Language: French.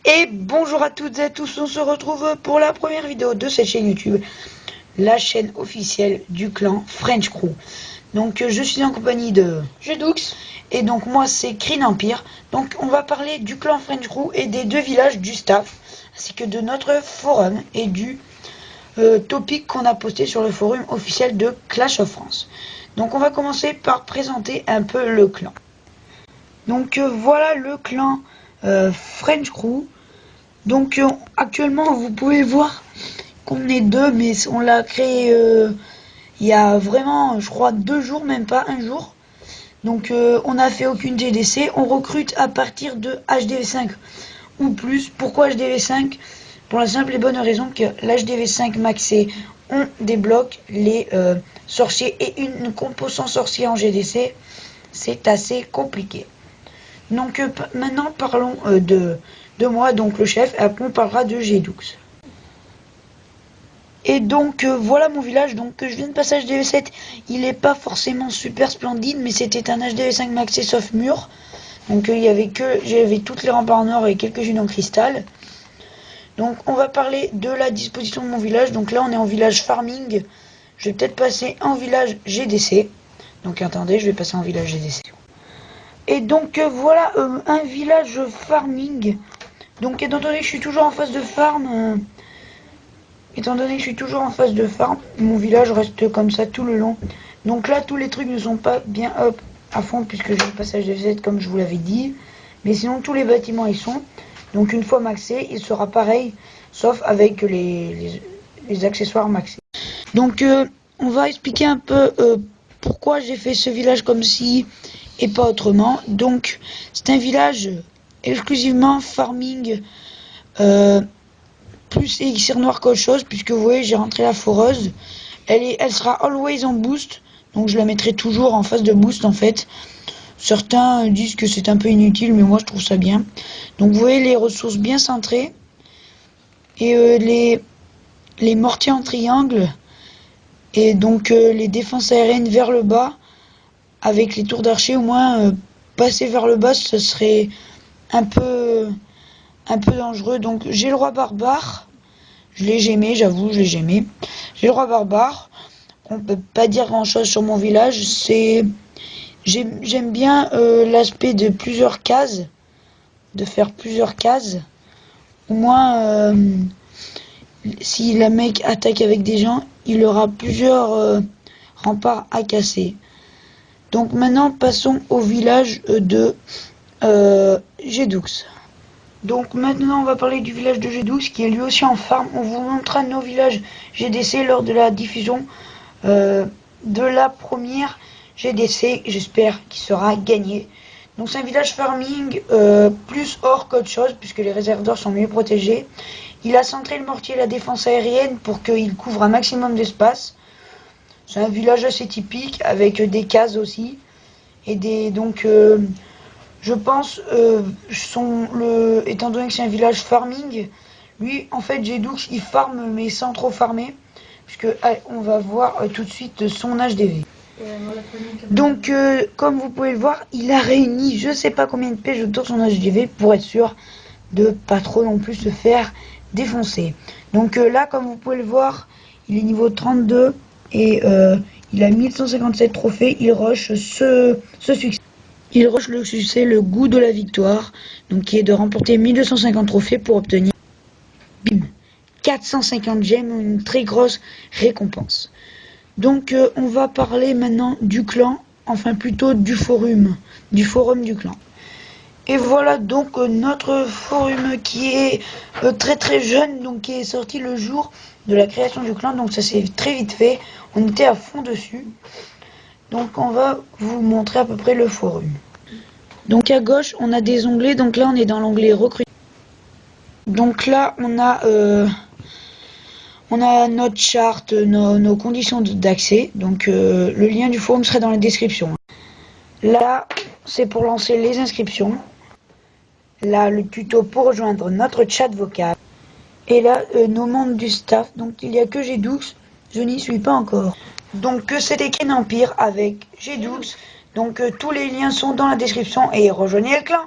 Et bonjour à toutes et à tous, on se retrouve pour la première vidéo de cette chaîne YouTube, la chaîne officielle du clan French Crew. Donc je suis en compagnie de Jedux. Et donc moi c'est Kryn Empire. Donc on va parler du clan French Crew et des deux villages du staff, ainsi que de notre forum et du topic qu'on a posté sur le forum officiel de Clash of France. Donc on va commencer par présenter un peu le clan. Donc voilà le clan French Crew. Donc actuellement vous pouvez voir qu'on est deux, mais on l'a créé il y a vraiment je crois 2 jours, même pas un jour. Donc on n'a fait aucune GDC, on recrute à partir de HDV5 ou plus. Pourquoi HDV5? Pour la simple et bonne raison que l'HDV5 maxé, on débloque les sorciers, et une compo sans sorcier en GDC, c'est assez compliqué. Donc maintenant parlons de moi, donc le chef, et après on parlera de Jedux. Et donc voilà mon village. Donc je viens de passer HDV7, il n'est pas forcément super splendide, mais c'était un HDV5 maxé sauf mur. Donc j'avais toutes les remparts en or et quelques-unes en cristal. Donc on va parler de la disposition de mon village. Donc là on est en village farming. Je vais peut-être passer en village GDC. Donc attendez, je vais passer en village GDC. Et donc voilà un village farming. Donc étant donné que je suis toujours en phase de farm, mon village reste comme ça tout le long. Donc là tous les trucs ne sont pas bien up à fond puisque j'ai le passage de Z comme je vous l'avais dit. Mais sinon tous les bâtiments y sont. Donc une fois maxé, il sera pareil, sauf avec les accessoires maxés. Donc on va expliquer un peu pourquoi j'ai fait ce village comme ci et pas autrement. Donc c'est un village exclusivement farming, plus élixir noir qu'autre chose, puisque vous voyez j'ai rentré la foreuse. Elle sera always en boost, donc je la mettrai toujours en phase de boost en fait. Certains disent que c'est un peu inutile, mais moi je trouve ça bien. Donc vous voyez les ressources bien centrées. Et les mortiers en triangle. Et donc les défenses aériennes vers le bas. Avec les tours d'archer, au moins passer vers le bas, ce serait un peu dangereux. Donc j'ai le roi barbare. Je l'ai gémé, j'avoue, je l'ai gémé. J'ai le roi barbare. On peut pas dire grand chose sur mon village. J'aime bien l'aspect de plusieurs cases, de faire plusieurs cases. Au moins, si la mec attaque avec des gens, il aura plusieurs remparts à casser. Donc maintenant, passons au village de Jedux. Donc maintenant, on va parler du village de Jedux, qui est lui aussi en farm. On vous montrera nos villages GDC lors de la diffusion de la première GDC, j'espère qu'il sera gagné. Donc c'est un village farming plus or qu'autre chose, puisque les réserves d'or sont mieux protégées. Il a centré le mortier et la défense aérienne pour qu'il couvre un maximum d'espace. C'est un village assez typique, avec des cases aussi. Et donc je pense, étant donné que c'est un village farming, lui en fait Jedux il farme mais sans trop farmer. Puisque on va voir tout de suite son HDV. Donc comme vous pouvez le voir, il a réuni je sais pas combien de pages autour de son HDV pour être sûr de pas trop non plus se faire défoncer. Donc là comme vous pouvez le voir, il est niveau 32 et il a 1157 trophées. Il rush ce succès. Il rush le succès, le goût de la victoire, donc qui est de remporter 1250 trophées pour obtenir bim 450 gemmes, une très grosse récompense. Donc on va parler maintenant du clan, enfin plutôt du forum du clan. Et voilà donc notre forum qui est très jeune, donc qui est sorti le jour de la création du clan, donc ça s'est très vite fait, on était à fond dessus. Donc on va vous montrer à peu près le forum. Donc à gauche on a des onglets, donc là on est dans l'onglet recrutement. Donc là on a notre charte, nos conditions d'accès. Donc le lien du forum serait dans la description. Là, c'est pour lancer les inscriptions. Là, le tuto pour rejoindre notre chat vocal. Et là, nos membres du staff. Donc il n'y a que Jedux, je n'y suis pas encore. Donc c'était Kryn Empire avec Jedux. Donc tous les liens sont dans la description et rejoignez le clan.